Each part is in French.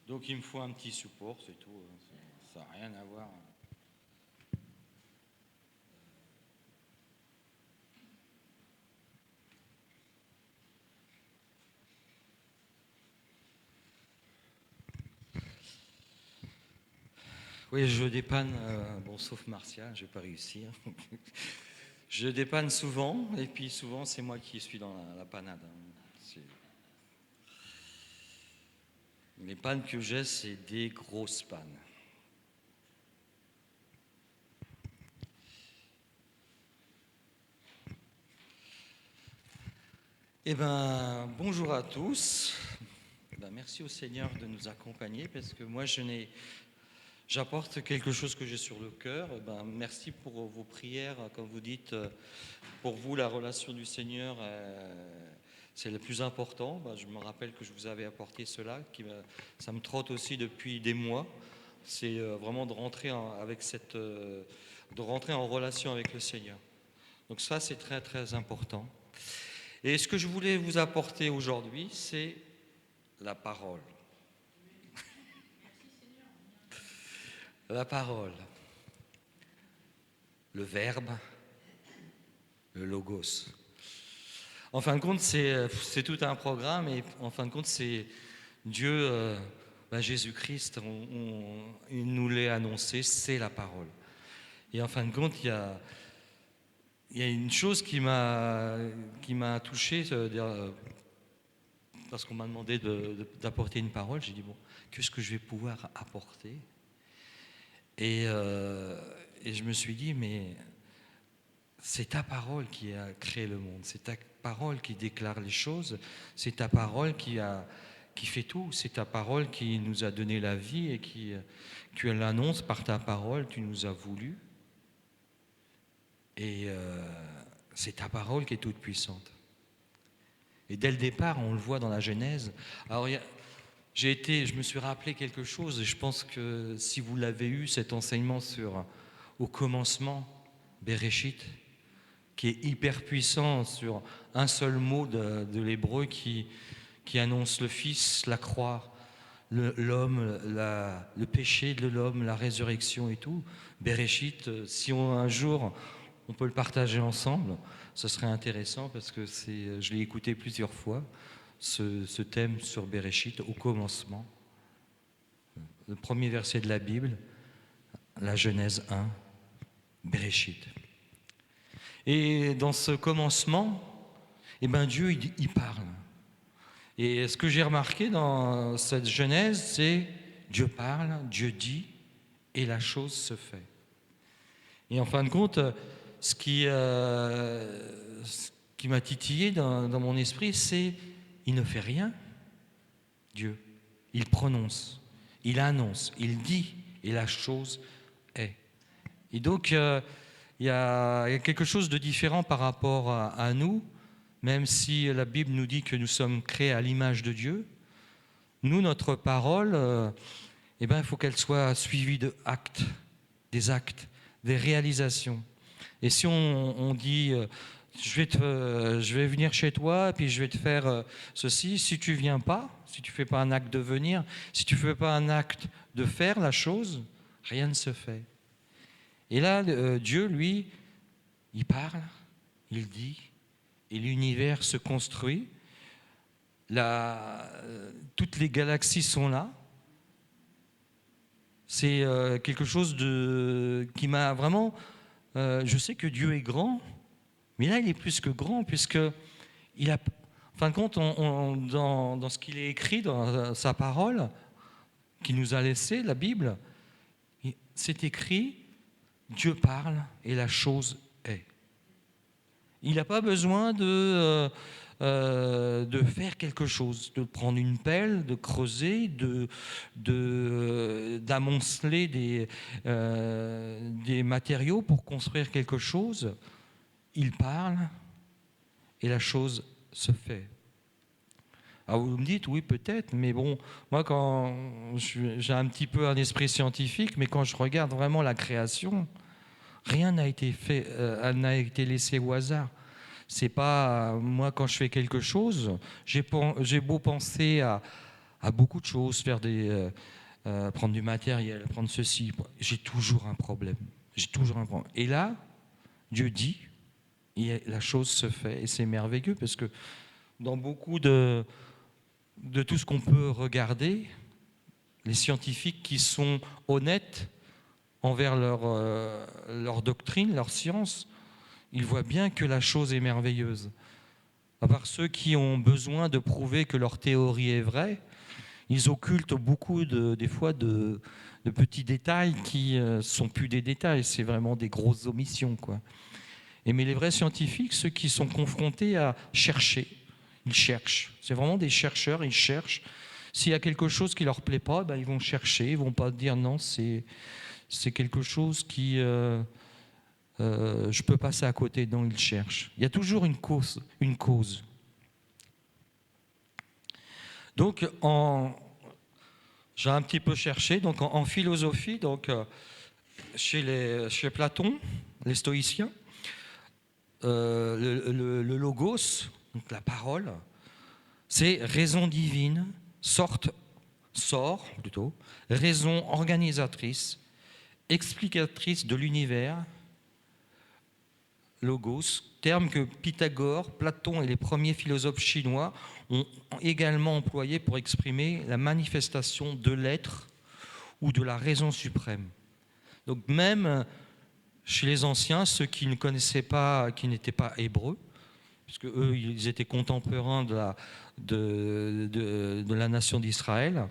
Donc il me faut un petit support, c'est tout. Ça n'a rien à voir. Oui, je dépanne, bon, sauf Martial, je vais pas réussir. Je dépanne souvent, et puis souvent c'est moi qui suis dans la panade. Les pannes que j'ai, c'est des grosses pannes. Eh bien, bonjour à tous. Merci au Seigneur de nous accompagner, parce que moi, j'apporte quelque chose que j'ai sur le cœur. Merci pour vos prières, comme vous dites. Pour vous, la relation du Seigneur, c'est le plus important. Je me rappelle que je vous avais apporté cela, ça me trotte aussi depuis des mois. C'est vraiment de rentrer de rentrer en relation avec le Seigneur. Donc ça, c'est très très important. Et ce que je voulais vous apporter aujourd'hui, c'est la parole. La parole. Le verbe. Le logos. En fin de compte, c'est tout un programme et en fin de compte, c'est Dieu, Jésus-Christ, il nous l'a annoncé, c'est la parole. Et en fin de compte, il y a une chose qui m'a touché, parce qu'on m'a demandé d'apporter une parole. J'ai dit, bon, qu'est-ce que je vais pouvoir apporter ? Et je me suis dit, mais c'est ta parole qui a créé le monde, c'est ta parole qui déclare les choses, c'est ta parole qui fait tout, c'est ta parole qui nous a donné la vie et tu l'annonces par ta parole, tu nous as voulu. Et c'est ta parole qui est toute puissante. Et dès le départ, on le voit dans la Genèse. Alors, je me suis rappelé quelque chose, et je pense que si vous l'avez eu, cet enseignement au commencement, Bereshit, qui est hyper puissant sur un seul mot de l'hébreu qui annonce le Fils, la croix, l'homme, le péché de l'homme, la résurrection et tout. Bereshit, si un jour on peut le partager ensemble, ce serait intéressant parce que je l'ai écouté plusieurs fois, ce thème sur Bereshit, au commencement. Le premier verset de la Bible, la Genèse 1, Bereshit. Et dans ce commencement, Dieu, il parle. Et ce que j'ai remarqué dans cette Genèse, c'est Dieu parle, Dieu dit, et la chose se fait. Et en fin de compte, ce qui m'a titillé dans mon esprit, c'est il ne fait rien, Dieu. Il prononce, il annonce, il dit, et la chose est. Et donc, il y a quelque chose de différent par rapport à nous, même si la Bible nous dit que nous sommes créés à l'image de Dieu. Nous, notre parole, il faut qu'elle soit suivie d'actes, des réalisations. Et si on dit, je vais venir chez toi, et puis je vais te faire ceci, si tu ne viens pas, si tu ne fais pas un acte de venir, si tu ne fais pas un acte de faire la chose, rien ne se fait. Et là, Dieu, lui, il parle, il dit, et l'univers se construit. Toutes les galaxies sont là. C'est quelque chose qui m'a vraiment... je sais que Dieu est grand, mais là, il est plus que grand, puisque il a... En fin de compte, dans ce qu'il est écrit, dans sa parole, qu'il nous a laissé, la Bible, c'est écrit, Dieu parle et la chose est. Il n'a pas besoin de faire quelque chose, de prendre une pelle, de creuser, d'amonceler des matériaux pour construire quelque chose. Il parle et la chose se fait. Alors vous me dites, oui peut-être, mais bon, moi quand j'ai un petit peu un esprit scientifique, mais quand je regarde vraiment la création, rien n'a été fait, n'a été laissé au hasard. C'est pas moi quand je fais quelque chose, j'ai beau penser à beaucoup de choses, prendre du matériel, prendre ceci. J'ai toujours un problème. J'ai toujours un problème. Et là, Dieu dit, et la chose se fait, et c'est merveilleux, parce que dans beaucoup de tout ce qu'on peut regarder, les scientifiques qui sont honnêtes envers leur doctrine, leur science, ils voient bien que la chose est merveilleuse. À part ceux qui ont besoin de prouver que leur théorie est vraie, ils occultent beaucoup des fois de petits détails qui ne sont plus des détails, c'est vraiment des grosses omissions, quoi. Mais les vrais scientifiques, ceux qui sont confrontés à chercher, ils cherchent. C'est vraiment des chercheurs, ils cherchent. S'il y a quelque chose qui ne leur plaît pas, ben ils vont chercher, ils ne vont pas dire non, c'est quelque chose qui... je peux passer à côté, non, ils cherchent. Il y a toujours une cause. Donc, j'ai un petit peu cherché, donc en philosophie, donc, chez Platon, les stoïciens, le logos, donc la parole, c'est raison divine, raison organisatrice, explicatrice de l'univers, logos, terme que Pythagore, Platon et les premiers philosophes chinois ont également employé pour exprimer la manifestation de l'être ou de la raison suprême. Donc même chez les anciens, ceux qui ne connaissaient pas, qui n'étaient pas hébreux, puisque eux, ils étaient contemporains de la nation d'Israël,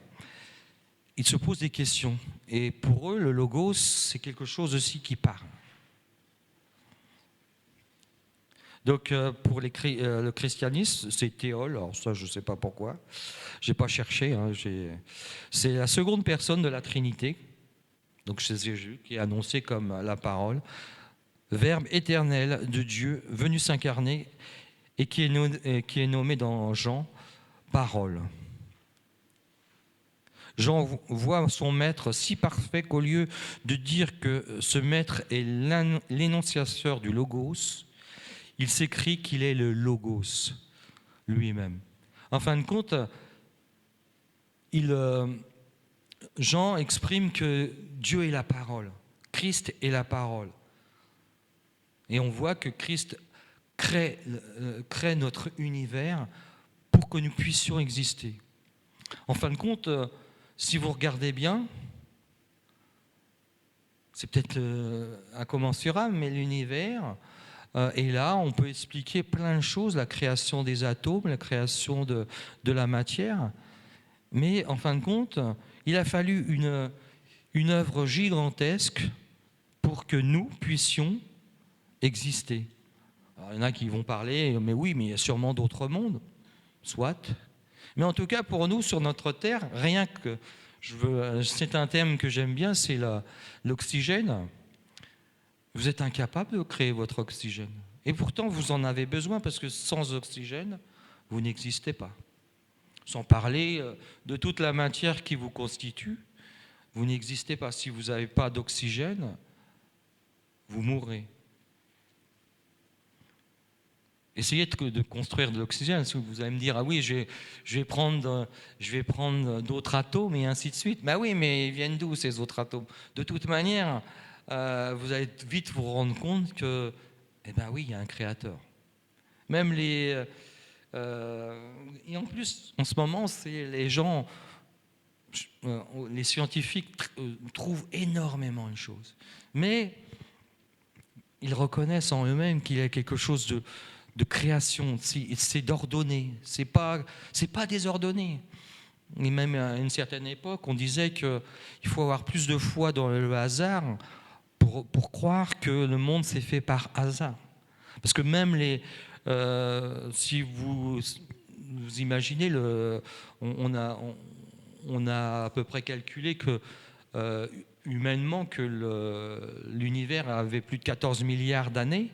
ils se posent des questions. Et pour eux, le logos, c'est quelque chose aussi qui parle. Donc pour le christianisme, c'est théol, alors ça je ne sais pas pourquoi, je n'ai pas cherché, hein, c'est la seconde personne de la Trinité, donc chez Jésus, qui est annoncé comme la parole, Verbe éternel de Dieu, venu s'incarner, et qui est nommé dans Jean, parole. Jean voit son maître si parfait qu'au lieu de dire que ce maître est l'énonciateur du logos, il s'écrit qu'il est le logos lui-même. En fin de compte, Jean exprime que Dieu est la parole, Christ est la parole. Et on voit que Christ crée notre univers pour que nous puissions exister. En fin de compte, si vous regardez bien, c'est peut-être incommensurable, mais l'univers est là, on peut expliquer plein de choses, la création des atomes, la création de la matière, mais en fin de compte, il a fallu une œuvre gigantesque pour que nous puissions exister. Alors, il y en a qui vont parler, mais oui, mais il y a sûrement d'autres mondes, soit. Mais en tout cas, pour nous, sur notre Terre, rien que... c'est un thème que j'aime bien, c'est l'oxygène. Vous êtes incapable de créer votre oxygène. Et pourtant, vous en avez besoin, parce que sans oxygène, vous n'existez pas. Sans parler de toute la matière qui vous constitue, vous n'existez pas. Si vous n'avez pas d'oxygène, vous mourrez. Essayez de construire de l'oxygène. Vous allez me dire, ah oui, je vais prendre d'autres atomes et ainsi de suite. Ben oui, mais ils viennent d'où ces autres atomes? De toute manière, vous allez vite vous rendre compte que, eh ben oui, il y a un créateur. Même et en plus, en ce moment, les gens, les scientifiques trouvent énormément de choses. Mais ils reconnaissent en eux-mêmes qu'il y a quelque chose de création, c'est d'ordonner, c'est pas désordonné. Et même à une certaine époque, on disait qu'il faut avoir plus de foi dans le hasard pour croire que le monde s'est fait par hasard. Parce que même si vous imaginez, on a à peu près calculé que humainement que l'univers avait plus de 14 milliards d'années.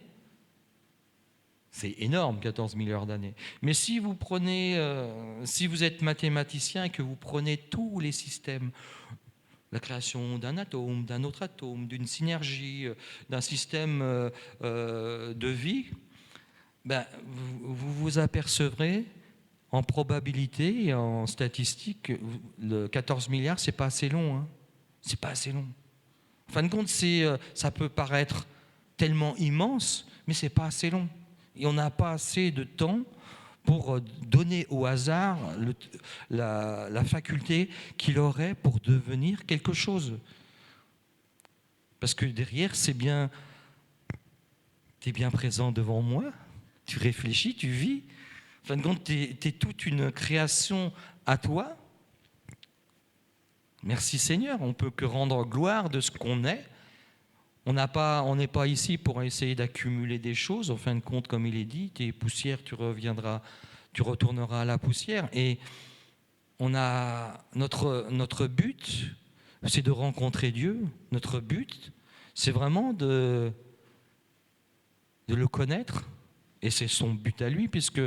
C'est énorme, 14 milliards d'années. Mais si vous êtes mathématicien et que vous prenez tous les systèmes, la création d'un atome, d'un autre atome, d'une synergie, d'un système de vie, ben, vous vous apercevrez en probabilité et en statistique, le 14 milliards, c'est pas assez long. Hein. C'est pas assez long. En fin de compte, ça peut paraître tellement immense, mais c'est pas assez long. Et on n'a pas assez de temps pour donner au hasard la faculté qu'il aurait pour devenir quelque chose. Parce que derrière, tu es bien présent devant moi, tu réfléchis, tu vis. En fin de compte, tu es toute une création à toi. Merci Seigneur, on ne peut que rendre gloire de ce qu'on est. On n'est pas ici pour essayer d'accumuler des choses. En fin de compte, comme il est dit, tes poussières, tu retourneras à la poussière. Et notre but, c'est de rencontrer Dieu. Notre but, c'est vraiment de le connaître. Et c'est son but à lui, puisque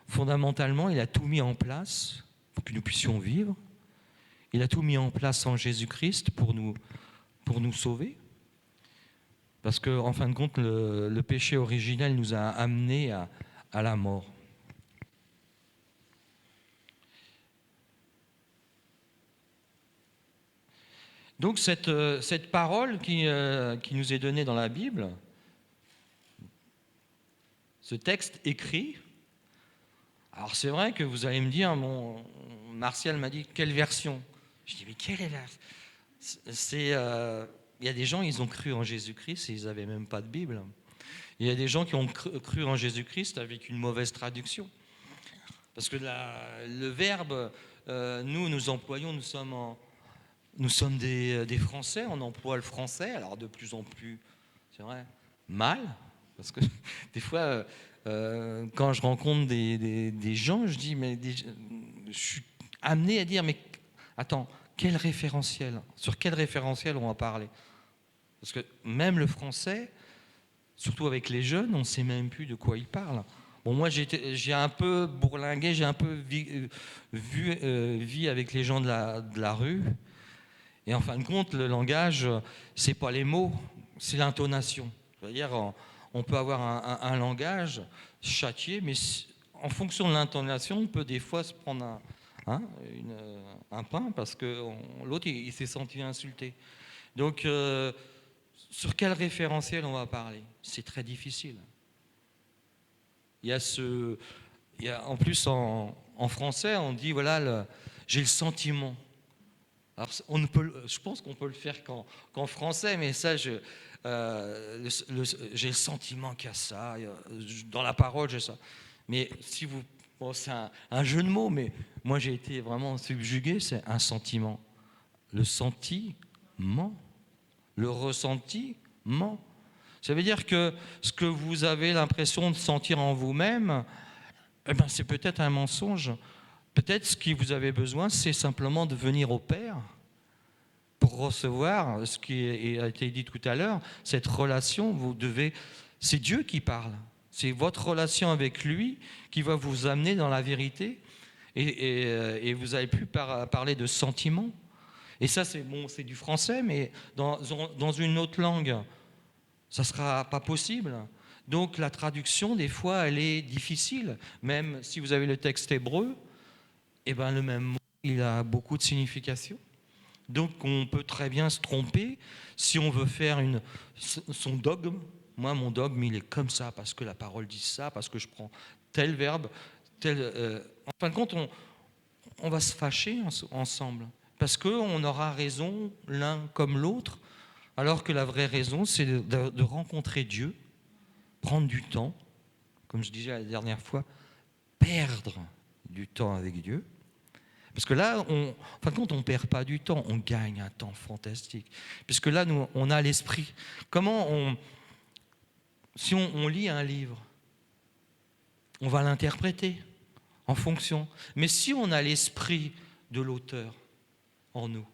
fondamentalement, il a tout mis en place pour que nous puissions vivre. Il a tout mis en place en Jésus-Christ pour nous sauver. Parce qu'en fin de compte, le péché originel nous a amenés à la mort. Donc cette parole qui nous est donnée dans la Bible, ce texte écrit, alors c'est vrai que vous allez me dire, Martial m'a dit, quelle version ? Je dis, mais quelle est la... Il y a des gens, ils ont cru en Jésus-Christ et ils n'avaient même pas de Bible. Il y a des gens qui ont cru en Jésus-Christ avec une mauvaise traduction. Parce que le verbe, nous employons, nous sommes des Français, on emploie le français, alors de plus en plus, c'est vrai, mal. Parce que des fois, quand je rencontre des gens, je dis, je suis amené à dire, mais attends, quel référentiel ? Sur quel référentiel on va parler ? Parce que même le français, surtout avec les jeunes, on ne sait même plus de quoi ils parlent. Bon, moi, j'ai un peu bourlingué, j'ai un peu vu avec les gens de la rue. Et en fin de compte, le langage, c'est pas les mots, c'est l'intonation. C'est-à-dire, on peut avoir un langage châtié, mais en fonction de l'intonation, on peut des fois se prendre un pain parce que l'autre, il s'est senti insulté. Donc, sur quel référentiel on va parler ? C'est très difficile. En plus, en français, on dit, voilà, j'ai le sentiment. Alors, je pense qu'on peut le faire qu'en français, mais ça, j'ai le sentiment qu'il y a ça. Dans la parole, j'ai ça. Mais si vous... Bon, c'est un jeu de mots, mais moi, j'ai été vraiment subjugué, c'est un sentiment. Le sentiment. Le ressentiment. Ça veut dire que ce que vous avez l'impression de sentir en vous-même, c'est peut-être un mensonge. Peut-être ce que vous avez besoin, c'est simplement de venir au Père pour recevoir ce qui a été dit tout à l'heure, cette relation. C'est Dieu qui parle. C'est votre relation avec lui qui va vous amener dans la vérité. Et vous n'avez plus parler de sentiments. Et ça, c'est du français, mais dans une autre langue, ça ne sera pas possible. Donc la traduction, des fois, elle est difficile. Même si vous avez le texte hébreu, le même mot, il a beaucoup de signification. Donc on peut très bien se tromper si on veut faire son dogme. Moi, mon dogme, il est comme ça, parce que la parole dit ça, parce que je prends tel verbe, en fin de compte, on va se fâcher ensemble. Parce qu'on aura raison l'un comme l'autre, alors que la vraie raison, c'est de rencontrer Dieu, prendre du temps, comme je disais la dernière fois, perdre du temps avec Dieu. Parce que là, en fin de compte, on ne perd pas du temps, on gagne un temps fantastique. Puisque là, nous, on a l'esprit. Si on lit un livre, on va l'interpréter en fonction. Mais si on a l'esprit de l'auteur en nous,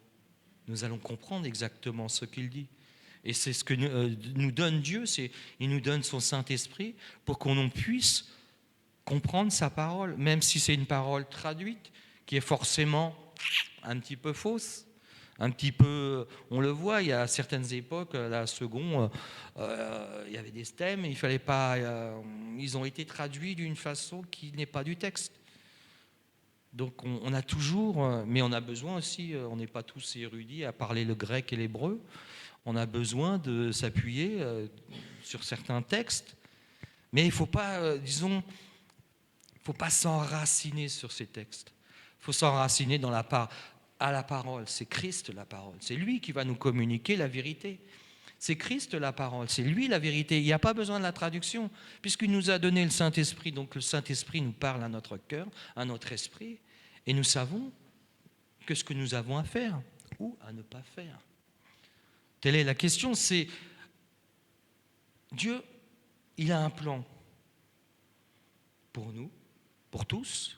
nous allons comprendre exactement ce qu'il dit. Et c'est ce que nous donne Dieu, il nous donne son Saint-Esprit pour qu'on puisse comprendre sa parole, même si c'est une parole traduite, qui est forcément un petit peu fausse, un petit peu, on le voit, il y a certaines époques, la seconde, il y avait des thèmes, il fallait pas, ils ont été traduits d'une façon qui n'est pas du texte. Donc on a toujours, mais on a besoin aussi, on n'est pas tous érudits à parler le grec et l'hébreu, on a besoin de s'appuyer sur certains textes, mais il ne faut pas, disons, il ne faut pas s'enraciner sur ces textes. Il faut s'enraciner à la parole. C'est Christ la parole. C'est lui qui va nous communiquer la vérité. C'est Christ la parole. C'est lui la vérité. Il n'y a pas besoin de la traduction, puisqu'il nous a donné le Saint-Esprit. Donc le Saint-Esprit nous parle à notre cœur, à notre esprit, et nous savons que ce que nous avons à faire ou à ne pas faire. Telle est la question. C'est Dieu, il a un plan pour nous, pour tous.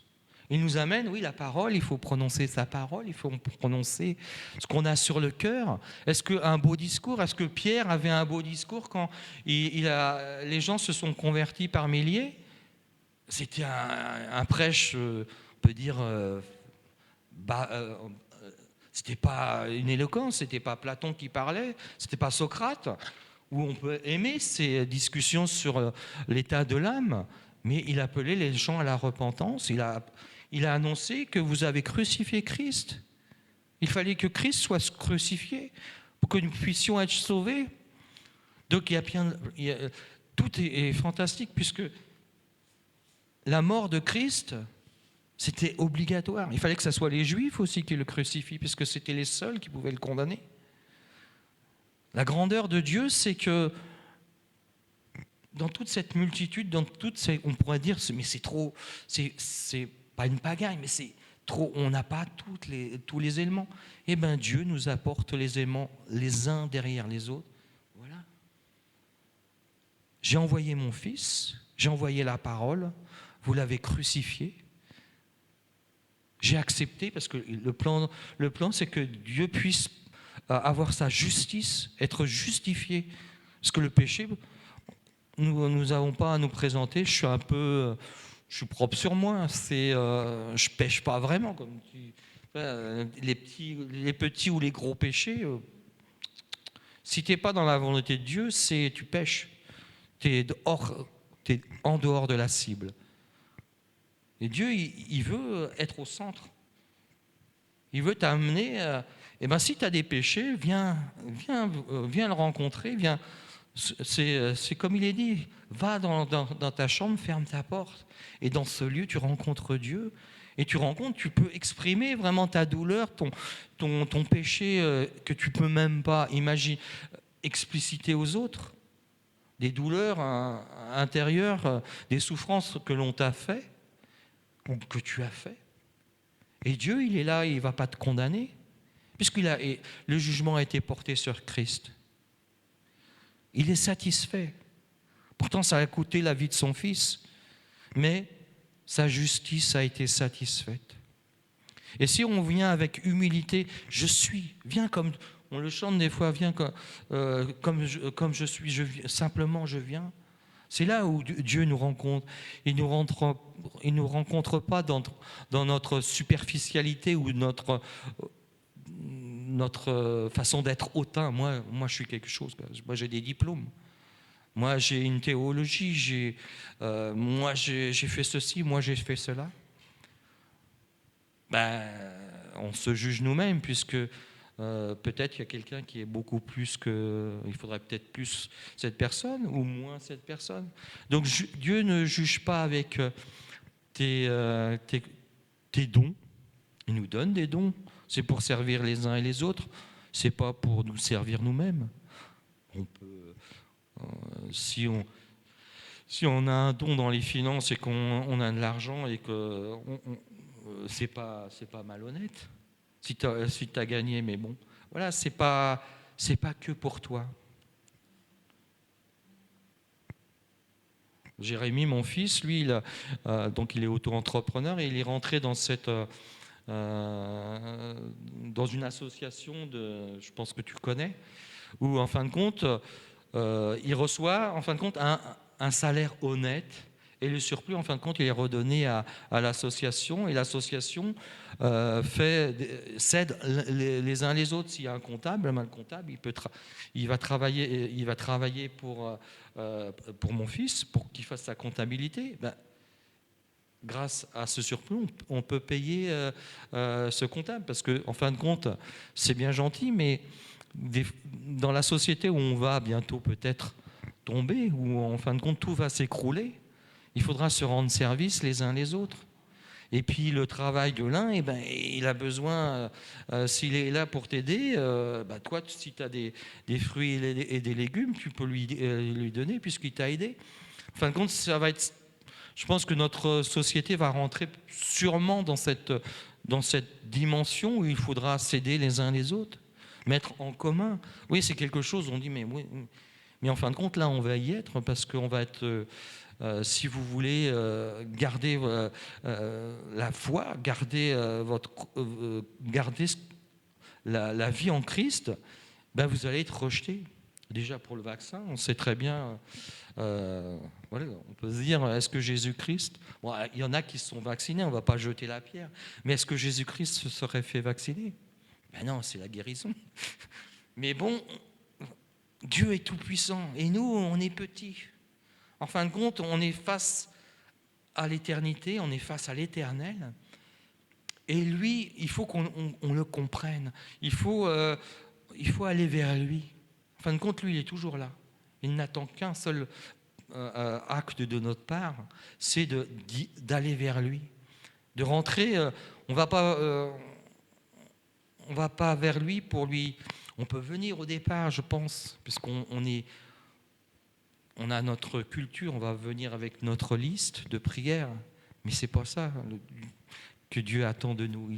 Il nous amène, oui, la parole, il faut prononcer sa parole, il faut prononcer ce qu'on a sur le cœur. Est-ce qu'un beau discours, est-ce que Pierre avait un beau discours quand les gens se sont convertis par milliers? C'était un prêche, on peut dire, c'était pas une éloquence, c'était pas Platon qui parlait, c'était pas Socrate, où on peut aimer ces discussions sur l'état de l'âme, mais il appelait les gens à la repentance, il a annoncé que vous avez crucifié Christ. Il fallait que Christ soit crucifié pour que nous puissions être sauvés. Donc tout est fantastique, puisque la mort de Christ, c'était obligatoire. Il fallait que ce soit les Juifs aussi qui le crucifient, puisque c'était les seuls qui pouvaient le condamner. La grandeur de Dieu, c'est que dans toute cette multitude, on pourrait dire, mais c'est trop, c'est pas une pagaille, mais c'est trop, on n'a pas tous les éléments. Eh bien, Dieu nous apporte les éléments les uns derrière les autres. Voilà. J'ai envoyé mon Fils, j'ai envoyé la parole, vous l'avez crucifié. J'ai accepté, parce que le plan c'est que Dieu puisse avoir sa justice, être justifié. Parce que le péché, nous n'avons pas à nous présenter. Je suis propre sur moi. Je pêche pas vraiment, comme les petits ou les gros péchés. Si tu n'es pas dans la volonté de Dieu, tu pêches. Tu es en dehors de la cible. Et Dieu, il veut être au centre. Il veut t'amener. Si tu as des péchés, viens le rencontrer. C'est comme il est dit. Va dans ta chambre, ferme ta porte. Et dans ce lieu, tu rencontres Dieu. Et tu peux exprimer vraiment ta douleur, ton péché que tu ne peux même pas expliciter aux autres. Des douleurs intérieures, des souffrances que l'on t'a fait. Ou que tu as fait. Et Dieu, il est là, il ne va pas te condamner, puisque le jugement a été porté sur Christ. Il est satisfait. Pourtant, ça a coûté la vie de son Fils, mais sa justice a été satisfaite. Et si on vient avec humilité, viens comme on le chante des fois, viens comme je suis, simplement je viens. C'est là où Dieu nous rencontre. Il ne nous rencontre pas dans notre superficialité ou notre façon d'être hautain. Moi, je suis quelque chose. Moi, j'ai des diplômes. Moi, j'ai une théologie. Moi, j'ai fait ceci. Moi, j'ai fait cela. On se juge nous-mêmes, puisque peut-être qu'il y a quelqu'un qui est beaucoup plus que... Il faudrait peut-être plus cette personne ou moins cette personne. Donc Dieu ne juge pas avec tes dons. Il nous donne des dons. C'est pour servir les uns et les autres. C'est pas pour nous servir nous-mêmes. On peut... si on a un don dans les finances et qu'on a de l'argent et que c'est pas malhonnête. Si tu as gagné, mais bon, voilà, c'est pas que pour toi. Jérémie, mon fils, lui, donc il est auto-entrepreneur et il est rentré dans une association je pense que tu connais, où en fin de compte, il reçoit en fin de compte un salaire honnête. Et le surplus, en fin de compte, il est redonné à l'association. Et l'association cède les uns les autres. S'il y a un comptable, le comptable, il va travailler pour mon fils, pour qu'il fasse sa comptabilité. grâce à ce surplus, on peut payer ce comptable. Parce qu'en fin de compte, c'est bien gentil, mais dans la société où on va bientôt peut-être tomber, où en fin de compte tout va s'écrouler, il faudra se rendre service les uns les autres. Et puis le travail de l'un, eh ben, il a besoin, s'il est là pour t'aider, toi, si tu as des fruits et des légumes, tu peux lui donner puisqu'il t'a aidé. En fin de compte, ça va être, je pense que notre société va rentrer sûrement dans cette dimension où il faudra s'aider les uns les autres, mettre en commun. Oui, c'est quelque chose, on dit, mais, oui, mais en fin de compte, là, on va y être parce qu'on va être... si vous voulez garder la foi, garder, garder la vie en Christ, ben vous allez être rejeté. Déjà pour le vaccin, on sait très bien, voilà, on peut se dire, est-ce que Jésus-Christ, bon, il y en a qui se sont vaccinés, on ne va pas jeter la pierre, mais est-ce que Jésus-Christ se serait fait vacciner? Ben non, c'est la guérison. Mais bon, Dieu est tout-puissant et nous, on est petits. En fin de compte, on est face à l'éternité, on est face à l'éternel. Et lui, il faut qu'on le comprenne. Il faut aller vers lui. En fin de compte, lui, il est toujours là. Il n'attend qu'un seul acte de notre part, c'est d'aller vers lui. De rentrer, on va pas vers lui pour lui... On peut venir au départ, je pense, puisqu'on a notre culture, on va venir avec notre liste de prières, mais c'est pas ça que Dieu attend de nous.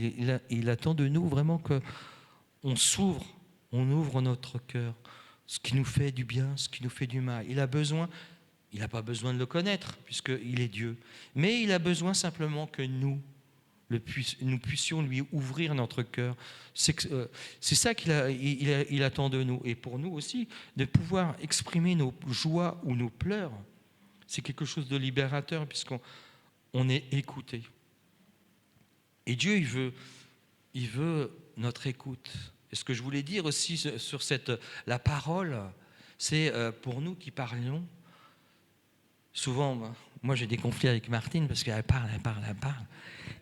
Il attend de nous vraiment qu'on s'ouvre, on ouvre notre cœur, ce qui nous fait du bien, ce qui nous fait du mal. Il n'a pas besoin de le connaître, puisqu'il est Dieu, mais il a besoin simplement que nous puissions lui ouvrir notre cœur. C'est ça qu'il attend de nous. Et pour nous aussi, de pouvoir exprimer nos joies ou nos pleurs, c'est quelque chose de libérateur, puisqu'on est écouté. Et Dieu, il veut notre écoute. Et ce que je voulais dire aussi sur la parole, c'est pour nous qui parlions, souvent, moi j'ai des conflits avec Martine, parce qu'elle parle.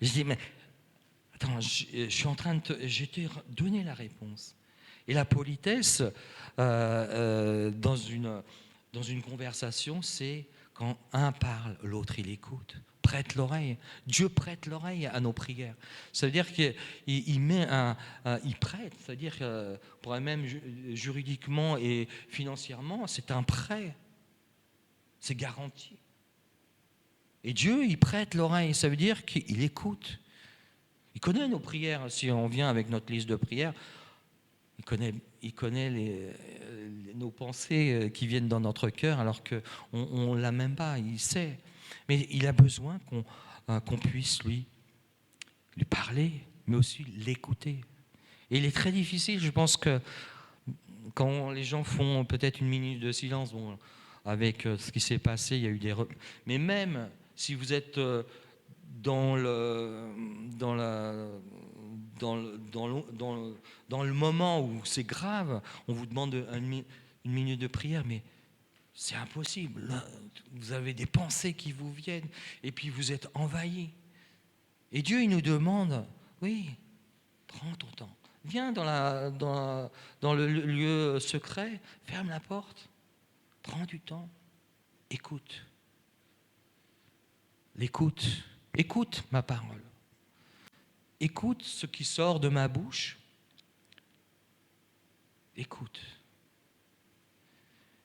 Je dis, mais attends, je suis en train je t'ai donné la réponse. Et la politesse, dans une conversation, c'est quand un parle, l'autre il écoute. Prête l'oreille. Dieu prête l'oreille à nos prières. Ça veut dire qu'il il prête, c'est-à-dire que pour même juridiquement et financièrement, c'est un prêt. C'est garanti. Et Dieu, il prête l'oreille. Ça veut dire qu'il écoute. Il connaît nos prières. Si on vient avec notre liste de prières, il connaît nos pensées qui viennent dans notre cœur alors qu'on ne l'a même pas. Il sait. Mais il a besoin qu'on puisse lui parler, mais aussi l'écouter. Et il est très difficile, je pense que quand les gens font peut-être une minute de silence, bon, avec ce qui s'est passé, il y a eu mais même si vous êtes dans le moment où c'est grave, on vous demande une minute de prière, mais c'est impossible. Là, vous avez des pensées qui vous viennent et puis vous êtes envahis. Et Dieu, il nous demande, oui, prends ton temps. Viens dans le lieu secret, ferme la porte, prends du temps, écoute. L'écoute. Écoute ma parole. Écoute ce qui sort de ma bouche. Écoute.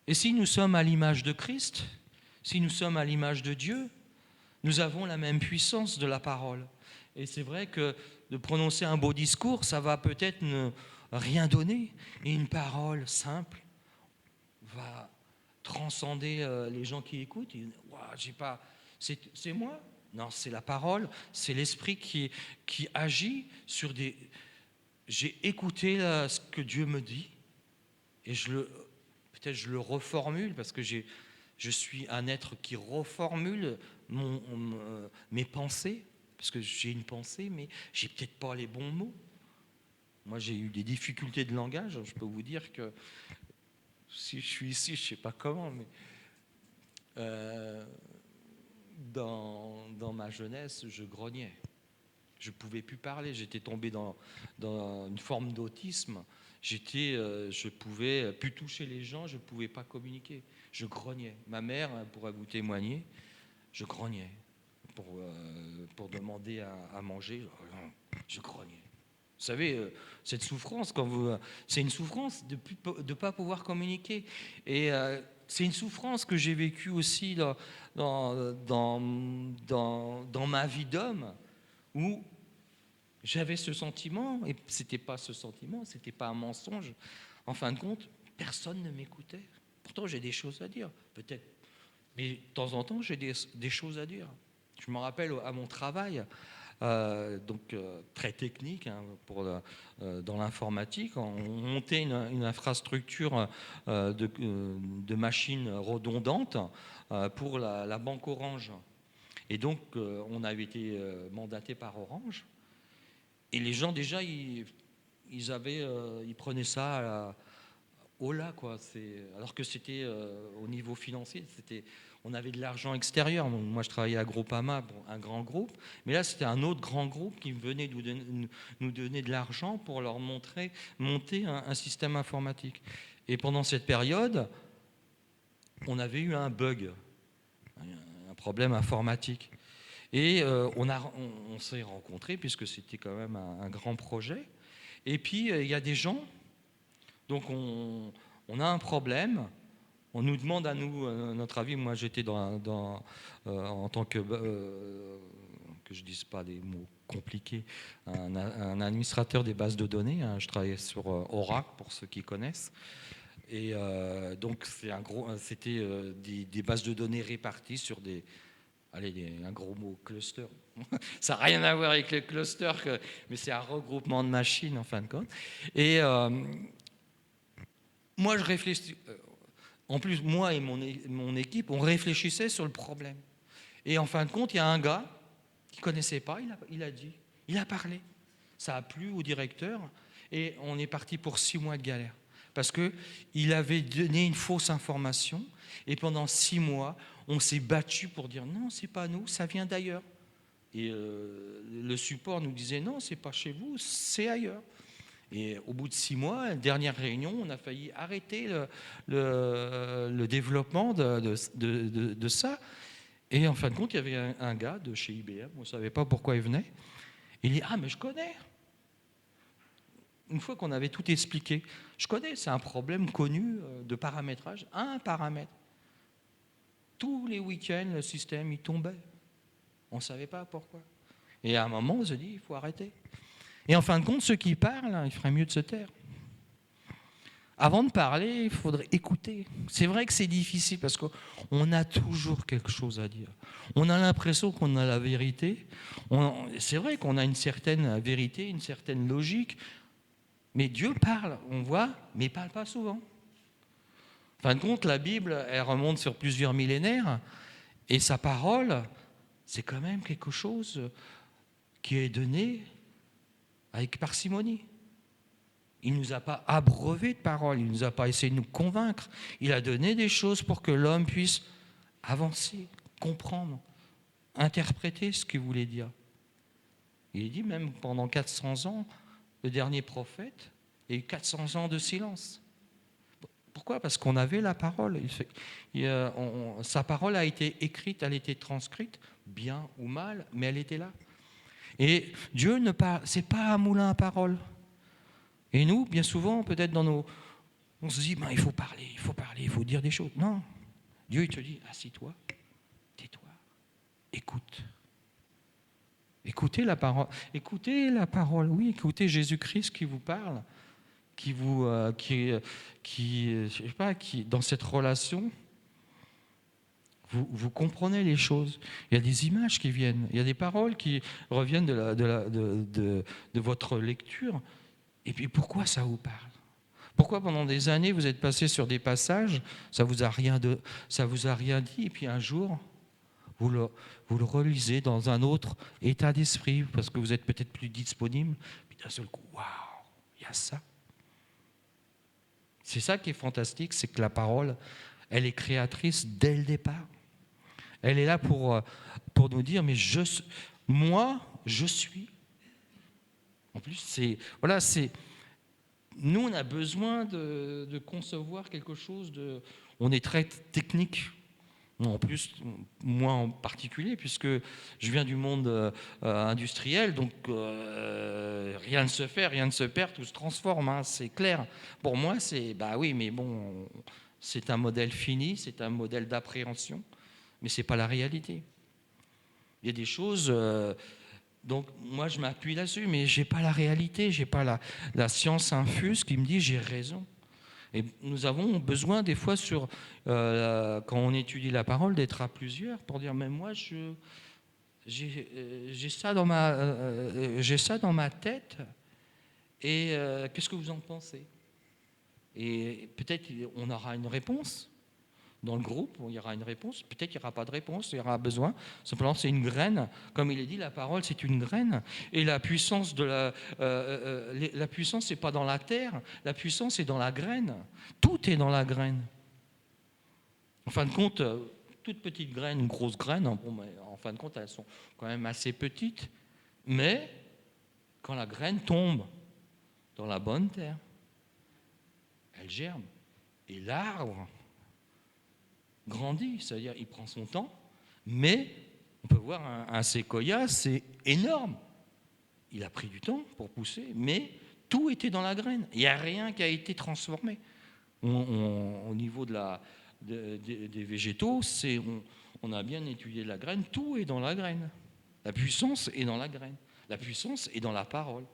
Et si nous sommes à l'image de Christ, si nous sommes à l'image de Dieu, nous avons la même puissance de la parole. Et c'est vrai que de prononcer un beau discours, ça va peut-être ne rien donner. Et une parole simple va transcender les gens qui écoutent. Ils disent, ouah, j'ai pas... C'est moi? Non, c'est la parole, c'est l'esprit qui agit sur des... J'ai écouté ce que Dieu me dit et peut-être je le reformule parce que je suis un être qui reformule mes pensées, parce que j'ai une pensée, mais j'ai peut-être pas les bons mots. Moi, j'ai eu des difficultés de langage. Je peux vous dire que si je suis ici, je sais pas comment, mais dans ma jeunesse, je grognais. Je ne pouvais plus parler. J'étais tombé dans une forme d'autisme. Je pouvais plus toucher les gens, je ne pouvais pas communiquer. Je grognais. Ma mère pourrait vous témoigner, je grognais pour demander à manger. Je grognais. Vous savez, cette souffrance, c'est une souffrance de ne pas pouvoir communiquer. Et c'est une souffrance que j'ai vécue aussi dans ma vie d'homme, où j'avais ce sentiment, et ce n'était pas ce sentiment, ce n'était pas un mensonge. En fin de compte, personne ne m'écoutait. Pourtant, j'ai des choses à dire, peut-être. Mais de temps en temps, j'ai des choses à dire. Je me rappelle à mon travail, très technique dans l'informatique. On montait une infrastructure de machines redondantes pour la banque Orange. Et donc, on avait été mandaté par Orange. Et les gens, déjà, ils prenaient ça au là, quoi. Alors que c'était au niveau financier, on avait de l'argent extérieur. Moi, je travaillais à Groupama, un grand groupe. Mais là, c'était un autre grand groupe qui venait nous donner de l'argent pour leur monter un système informatique. Et pendant cette période, on avait eu un bug, un problème informatique. Et on s'est rencontrés, puisque c'était quand même un grand projet. Et puis, il y a des gens, donc on a un problème, on nous demande à nous, notre avis. Moi, j'étais en tant que je ne dise pas des mots compliqués, un administrateur des bases de données. Je travaillais sur Oracle, pour ceux qui connaissent. Et donc, c'était des bases de données réparties sur un gros mot, cluster. Ça n'a rien à voir avec le cluster, mais c'est un regroupement de machines en fin de compte. Et moi, je réfléchis. En plus, moi et mon équipe, on réfléchissait sur le problème. Et en fin de compte, il y a un gars qui ne connaissait pas, il a parlé. Ça a plu au directeur et on est parti pour 6 mois de galère. Parce qu'il avait donné une fausse information et pendant 6 mois, on s'est battu pour dire non, c'est pas nous, ça vient d'ailleurs. Et le support nous disait non, c'est pas chez vous, c'est ailleurs. Et au bout de 6 mois, dernière réunion, on a failli arrêter le développement de ça. Et en fin de compte, il y avait un gars de chez IBM, on ne savait pas pourquoi il venait. Il dit ah mais je connais. Une fois qu'on avait tout expliqué, je connais, c'est un problème connu de paramétrage, un paramètre. Tous les week-ends, le système, il tombait. On ne savait pas pourquoi. Et à un moment, on se dit, il faut arrêter. Et en fin de compte, ceux qui parlent, il ferait mieux de se taire. Avant de parler, il faudrait écouter. C'est vrai que c'est difficile parce qu'on a toujours quelque chose à dire. On a l'impression qu'on a la vérité. C'est vrai qu'on a une certaine vérité, une certaine logique. Mais Dieu parle, on voit, mais il ne parle pas souvent. En fin de compte, la Bible, elle remonte sur plusieurs millénaires. Et sa parole, c'est quand même quelque chose qui est donné avec parcimonie. Il ne nous a pas abreuvé de paroles, il ne nous a pas essayé de nous convaincre. Il a donné des choses pour que l'homme puisse avancer, comprendre, interpréter ce qu'il voulait dire. Il dit même pendant 400 ans, le dernier prophète, il y a eu 400 ans de silence. Pourquoi ? Parce qu'on avait la parole. Sa parole a été écrite, elle a été transcrite, bien ou mal, mais elle était là. Et Dieu c'est pas un moulin à parole. Et nous, bien souvent, peut-être on se dit, il faut parler, il faut dire des choses. Non, Dieu il te dit, assis-toi, tais-toi, écoute. Écoutez la parole, oui, écoutez Jésus-Christ qui vous parle, qui je sais pas, qui dans cette relation, vous comprenez les choses. Il y a des images qui viennent, il y a des paroles qui reviennent de votre lecture. Et puis pourquoi ça vous parle ? Pourquoi pendant des années vous êtes passé sur des passages, ça vous a rien dit, et puis un jour vous le relisez dans un autre état d'esprit parce que vous êtes peut-être plus disponible, puis d'un seul coup, waouh, il y a ça. C'est ça qui est fantastique, c'est que la parole, elle est créatrice dès le départ. Elle est là pour nous dire, mais moi, je suis. En plus, voilà, nous, on a besoin de concevoir quelque chose de... On est très technique. En plus, moi en particulier, puisque je viens du monde industriel, donc rien ne se fait, rien ne se perd, tout se transforme, hein, c'est clair. Pour moi, bah oui, mais bon, c'est un modèle fini, c'est un modèle d'appréhension, mais c'est pas la réalité. Il y a des choses, donc moi je m'appuie là-dessus, mais j'ai pas la réalité, j'ai pas la science infuse qui me dit j'ai raison. Et nous avons besoin des fois, quand on étudie la parole, d'être à plusieurs pour dire, mais moi, j'ai ça dans ma tête, et qu'est-ce que vous en pensez? Et peut-être on aura une réponse. Dans le groupe, il y aura une réponse. Peut-être qu'il n'y aura pas de réponse, il y aura besoin. Simplement, c'est une graine. Comme il est dit, la parole, c'est une graine. Et la puissance la puissance, c'est pas dans la terre. La puissance est dans la graine. Tout est dans la graine. En fin de compte, toute petite graine, une grosse graine, en fin de compte, elles sont quand même assez petites. Mais quand la graine tombe dans la bonne terre, elle germe. Et l'arbre grandit, c'est-à-dire il prend son temps, mais on peut voir un séquoia, c'est énorme. Il a pris du temps pour pousser, mais tout était dans la graine. Il n'y a rien qui a été transformé. Au niveau des végétaux, on a bien étudié la graine, tout est dans la graine. La puissance est dans la graine. La puissance est dans la parole.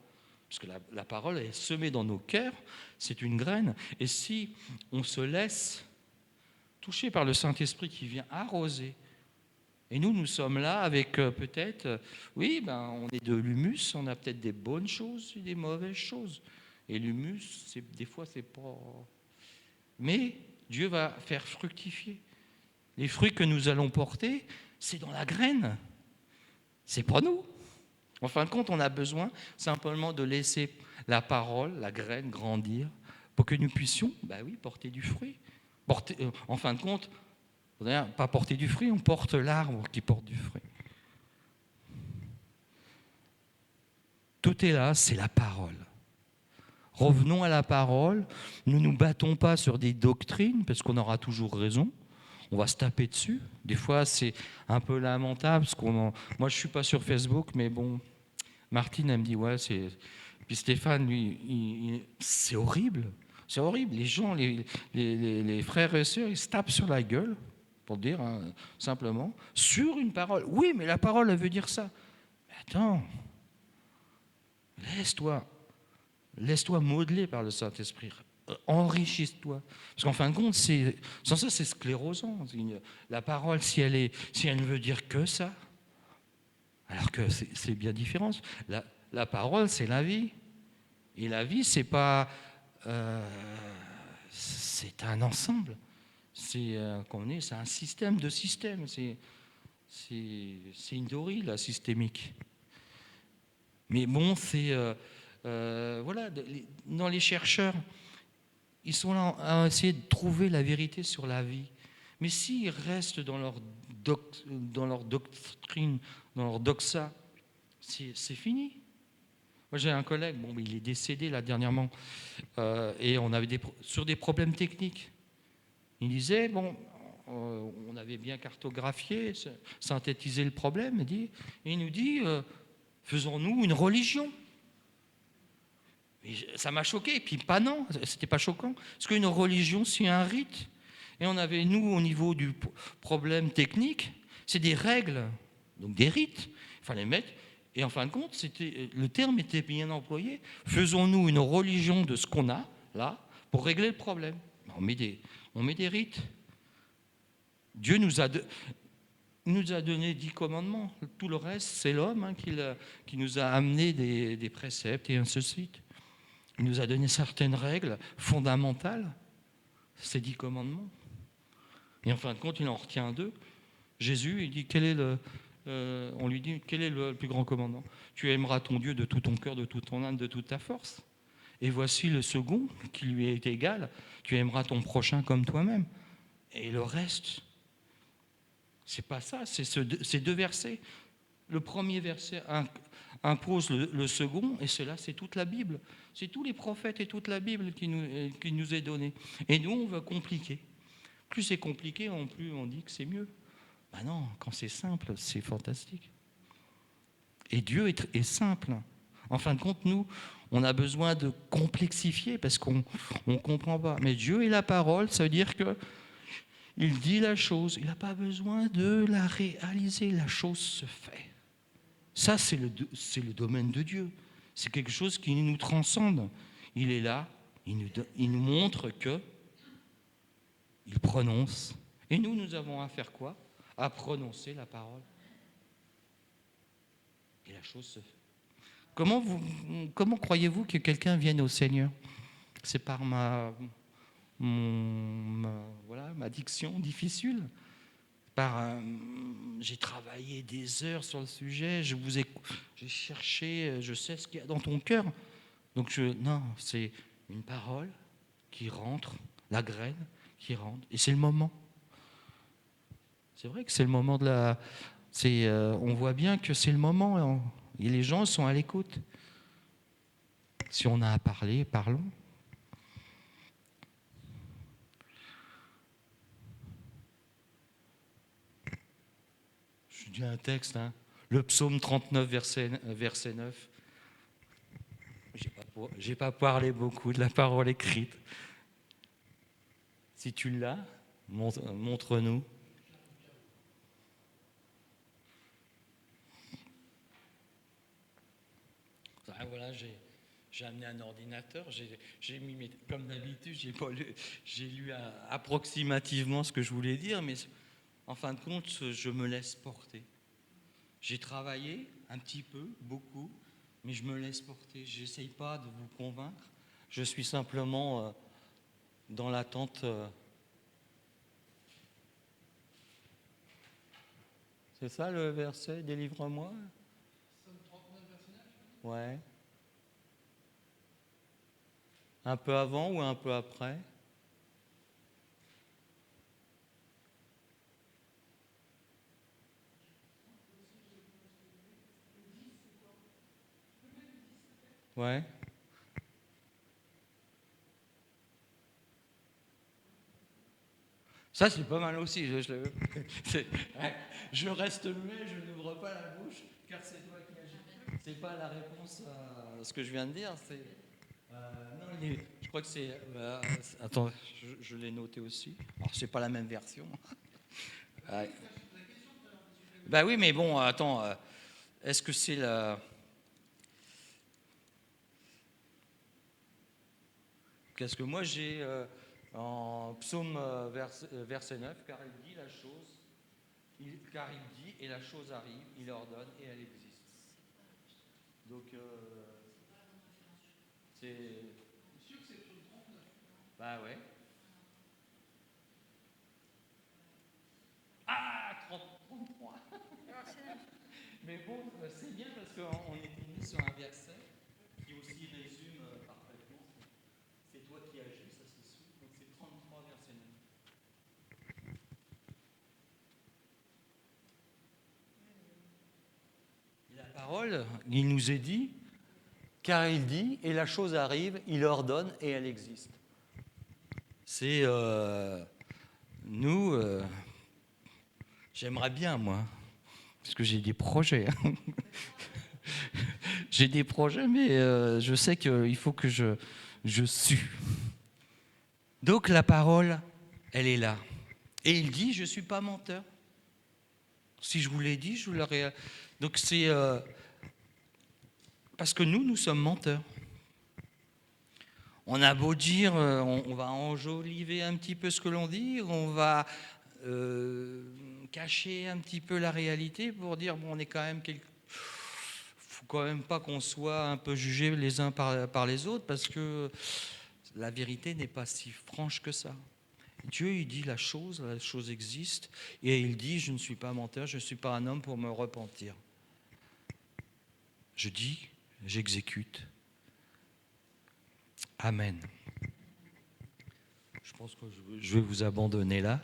Parce que la parole est semée dans nos cœurs, c'est une graine. Et si on se laisse touché par le Saint-Esprit qui vient arroser. Et nous sommes là avec peut-être, on est de l'humus, on a peut-être des bonnes choses et des mauvaises choses. Et l'humus, des fois, c'est pas... Mais Dieu va faire fructifier. Les fruits que nous allons porter, c'est dans la graine. C'est pas nous. En fin de compte, on a besoin simplement de laisser la parole, la graine grandir pour que nous puissions, porter du fruit. En fin de compte, pas porter du fruit, on porte l'arbre qui porte du fruit. Tout est là, c'est la parole. Revenons à la parole. Nous ne nous battons pas sur des doctrines, parce qu'on aura toujours raison. On va se taper dessus. Des fois, c'est un peu lamentable. Moi, je ne suis pas sur Facebook, mais bon, Martine, elle me dit, ouais, c'est... Puis Stéphane, lui, c'est horrible. C'est horrible. Les gens, les frères et sœurs, ils se tapent sur la gueule, pour dire simplement, sur une parole. Oui, mais la parole, elle veut dire ça. Mais attends, laisse-toi modeler par le Saint-Esprit. Enrichisse-toi. Parce qu'en fin de compte, sans ça, c'est sclérosant. La parole, si elle ne veut dire que ça, alors que c'est bien différent. La parole, c'est la vie. Et la vie, c'est pas... c'est un ensemble. C'est un système de systèmes. C'est une théorie, la systémique. Mais bon, voilà, dans les chercheurs, ils sont là à essayer de trouver la vérité sur la vie. Mais s'ils restent dans leur doctrine, dans leur doxa, c'est fini. Moi, j'ai un collègue, il est décédé là dernièrement, et on avait sur des problèmes techniques. Il disait, on avait bien cartographié, synthétisé le problème, et il nous dit, faisons-nous une religion. Et ça m'a choqué, et puis non, c'était pas choquant, parce qu'une religion, c'est un rite. Et on avait, nous, au niveau du problème technique, c'est des règles, donc des rites, il fallait mettre. Et en fin de compte, le terme était bien employé. Faisons-nous une religion de ce qu'on a, là, pour régler le problème. On met des rites. Dieu nous a donné 10 commandements. Tout le reste, c'est l'homme qui nous a amené des préceptes et ainsi de suite. Il nous a donné certaines règles fondamentales, ces 10 commandements. Et en fin de compte, il en retient 2. Jésus, il dit, on lui dit, quel est le plus grand commandement? Tu aimeras ton Dieu de tout ton cœur, de toute ton âme, de toute ta force. Et voici le second, qui lui est égal, tu aimeras ton prochain comme toi-même. Et le reste, C'est pas ça, c'est ces deux versets. Le premier verset impose le second, et cela, c'est toute la Bible. C'est tous les prophètes et toute la Bible qui nous est donnée. Et nous, on veut compliquer. Plus c'est compliqué, plus on dit que c'est mieux. Ben non, quand c'est simple, c'est fantastique. Et Dieu est simple. En fin de compte, nous, on a besoin de complexifier parce qu'on ne comprend pas. Mais Dieu est la parole, ça veut dire que il dit la chose. Il n'a pas besoin de la réaliser. La chose se fait. Ça, c'est le domaine de Dieu. C'est quelque chose qui nous transcende. Il est là, il nous montre que il prononce. Et nous avons à faire quoi? À prononcer la parole. Et la chose se fait. Comment croyez-vous que quelqu'un vienne au Seigneur? C'est par ma diction difficile. J'ai travaillé des heures sur le sujet, j'ai cherché, je sais ce qu'il y a dans ton cœur. Donc non, c'est une parole qui rentre, la graine qui rentre, et c'est le moment. C'est vrai que c'est le moment on voit bien que c'est le moment, et les gens sont à l'écoute. Si on a à parler, parlons. Je dis un texte, le psaume 39, verset 9. J'ai pas parlé beaucoup de la parole écrite. Si tu l'as, montre-nous. Voilà, j'ai amené un ordinateur, j'ai mis, comme d'habitude, j'ai lu approximativement ce que je voulais dire, mais en fin de compte, je me laisse porter. J'ai travaillé un petit peu, beaucoup, mais je me laisse porter. Je n'essaye pas de vous convaincre. Je suis simplement dans l'attente. C'est ça le verset, délivre-moi? Psaume 39, verset 9. Ouais. Un peu avant ou un peu après? Ouais. Ça, c'est pas mal aussi. Je reste muet, je n'ouvre pas la bouche, car c'est toi qui agis. C'est pas la réponse à ce que je viens de dire. Non, je crois que c'est. Attends, je l'ai noté aussi. Alors, c'est pas la même version. Bah oui, mais bon, attends. Est-ce que c'est la. Qu'est-ce que moi j'ai en psaume verset 9, car il dit la chose, car il dit et la chose arrive, il ordonne et elle existe. Donc c'est. Sûr que c'est psaume 39. Bah ouais. Ah, 33. Mais bon, c'est bien parce qu'on est mis sur un verset qui aussi résume parfaitement. C'est toi qui agis, ça c'est sûr. Donc c'est 33, verset 9. Et la parole, il nous est dit, car il dit, et la chose arrive, il ordonne et elle existe. C'est nous, j'aimerais bien moi, parce que j'ai des projets. J'ai des projets, mais je sais qu'il faut que je sue. Donc la parole, elle est là. Et il dit, je ne suis pas menteur. Si je vous l'ai dit, je vous l'aurais... Donc c'est... parce que nous sommes menteurs. On a beau dire, on va enjoliver un petit peu ce que l'on dit, on va cacher un petit peu la réalité pour dire, bon, on est quand même faut quand même pas qu'on soit un peu jugés les uns par les autres, parce que la vérité n'est pas si franche que ça. Dieu, il dit la chose existe, et il dit, je ne suis pas menteur, je ne suis pas un homme pour me repentir. Je dis, j'exécute. Amen. Je pense que je vais vous abandonner là.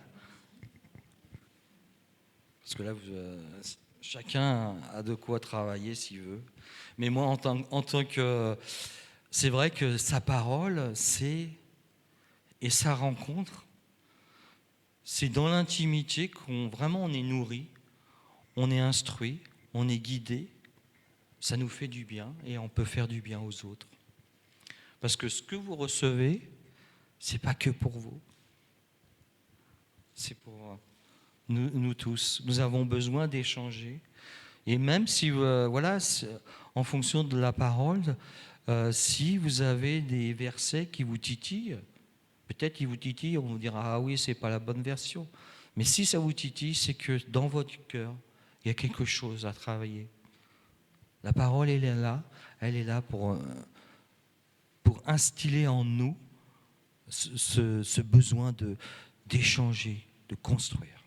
parce que là, chacun a de quoi travailler s'il veut. Mais moi, en tant que... C'est vrai que sa parole, et sa rencontre, c'est dans l'intimité qu'on vraiment on est nourri, on est instruit, on est guidé, ça nous fait du bien et on peut faire du bien aux autres. Parce que ce que vous recevez, c'est pas que pour vous, c'est pour nous tous. Nous avons besoin d'échanger. Et même si, voilà, en fonction de la parole, si vous avez des versets qui vous titillent, peut-être qu'ils vous titillent, on vous dira ah oui, c'est pas la bonne version. Mais si ça vous titille, c'est que dans votre cœur, il y a quelque chose à travailler. La parole, elle est là pour instiller en nous ce besoin d'échanger, de construire.